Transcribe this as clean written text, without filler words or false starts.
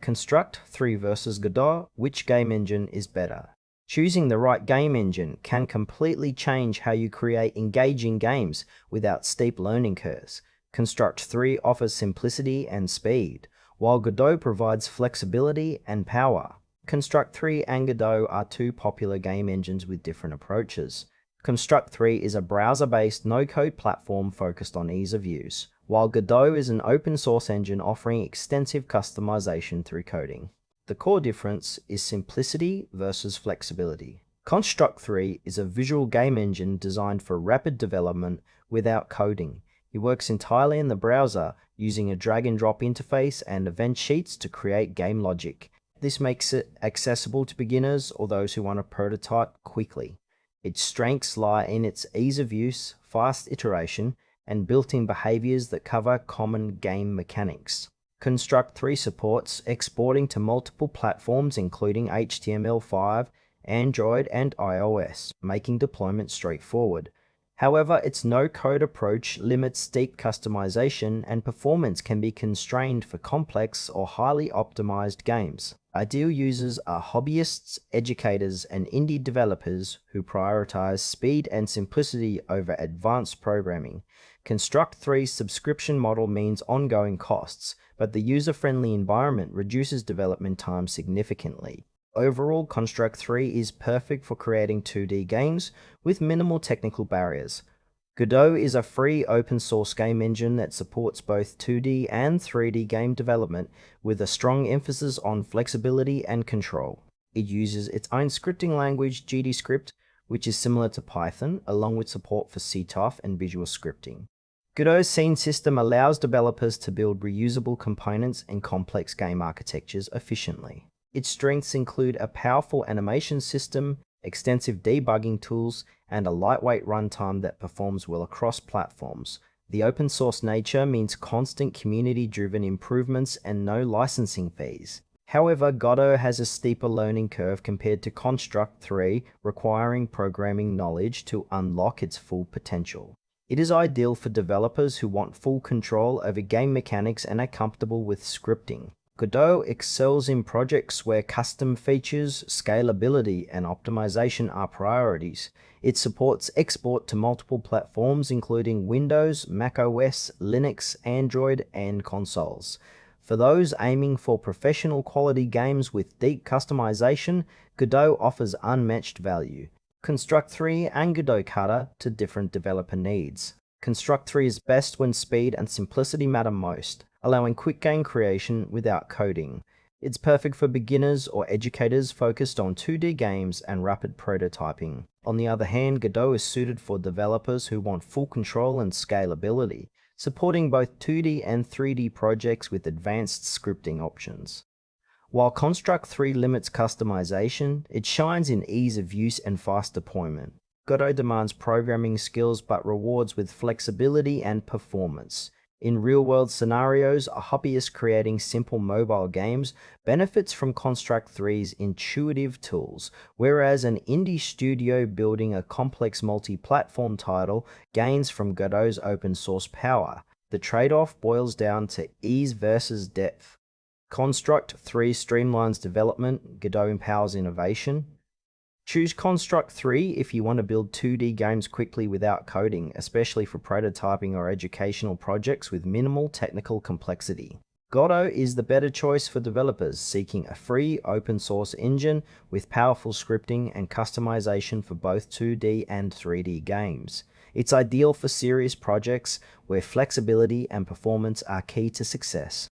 Construct 3 versus Godot, which game engine is better? Choosing the right game engine can completely change how you create engaging games without steep learning curves. Construct 3 offers simplicity and speed, while Godot provides flexibility and power. Construct 3 and Godot are two popular game engines with different approaches. Construct 3 is a browser-based no-code platform focused on ease of use, while Godot is an open-source engine offering extensive customization through coding. The core difference is simplicity versus flexibility. Construct 3 is a visual game engine designed for rapid development without coding. It works entirely in the browser, using a drag-and-drop interface and event sheets to create game logic. This makes it accessible to beginners or those who want to prototype quickly. Its strengths lie in its ease of use, fast iteration, and built-in behaviors that cover common game mechanics. Construct 3 supports exporting to multiple platforms including HTML5, Android, and iOS, making deployment straightforward. However, its no-code approach limits steep customization, and performance can be constrained for complex or highly optimized games. Ideal users are hobbyists, educators, and indie developers who prioritize speed and simplicity over advanced programming. Construct 3's subscription model means ongoing costs, but the user-friendly environment reduces development time significantly. Overall, Construct 3 is perfect for creating 2D games with minimal technical barriers. Godot is a free open-source game engine that supports both 2D and 3D game development with a strong emphasis on flexibility and control. It uses its own scripting language, GDScript, which is similar to Python, along with support for CTOF and visual scripting. Godot's scene system allows developers to build reusable components and complex game architectures efficiently. Its strengths include a powerful animation system, extensive debugging tools, and a lightweight runtime that performs well across platforms. The open source nature means constant community-driven improvements and no licensing fees. However, Godot has a steeper learning curve compared to Construct 3, requiring programming knowledge to unlock its full potential. It is ideal for developers who want full control over game mechanics and are comfortable with scripting. Godot excels in projects where custom features, scalability, and optimization are priorities. It supports export to multiple platforms including Windows, macOS, Linux, Android, and consoles. For those aiming for professional quality games with deep customization, Godot offers unmatched value. Construct 3 and Godot cater to different developer needs. Construct 3 is best when speed and simplicity matter most, allowing quick game creation without coding. It's perfect for beginners or educators focused on 2D games and rapid prototyping. On the other hand, Godot is suited for developers who want full control and scalability, supporting both 2D and 3D projects with advanced scripting options. While Construct 3 limits customization, it shines in ease of use and fast deployment. Godot demands programming skills but rewards with flexibility and performance. In real-world scenarios, a hobbyist creating simple mobile games benefits from Construct 3's intuitive tools, whereas an indie studio building a complex multi-platform title gains from Godot's open-source power. The trade-off boils down to ease versus depth. Construct 3 streamlines development, Godot empowers innovation. Choose Construct 3 if you want to build 2D games quickly without coding, especially for prototyping or educational projects with minimal technical complexity. Godot is the better choice for developers seeking a free open-source engine with powerful scripting and customization for both 2D and 3D games. It's ideal for serious projects where flexibility and performance are key to success.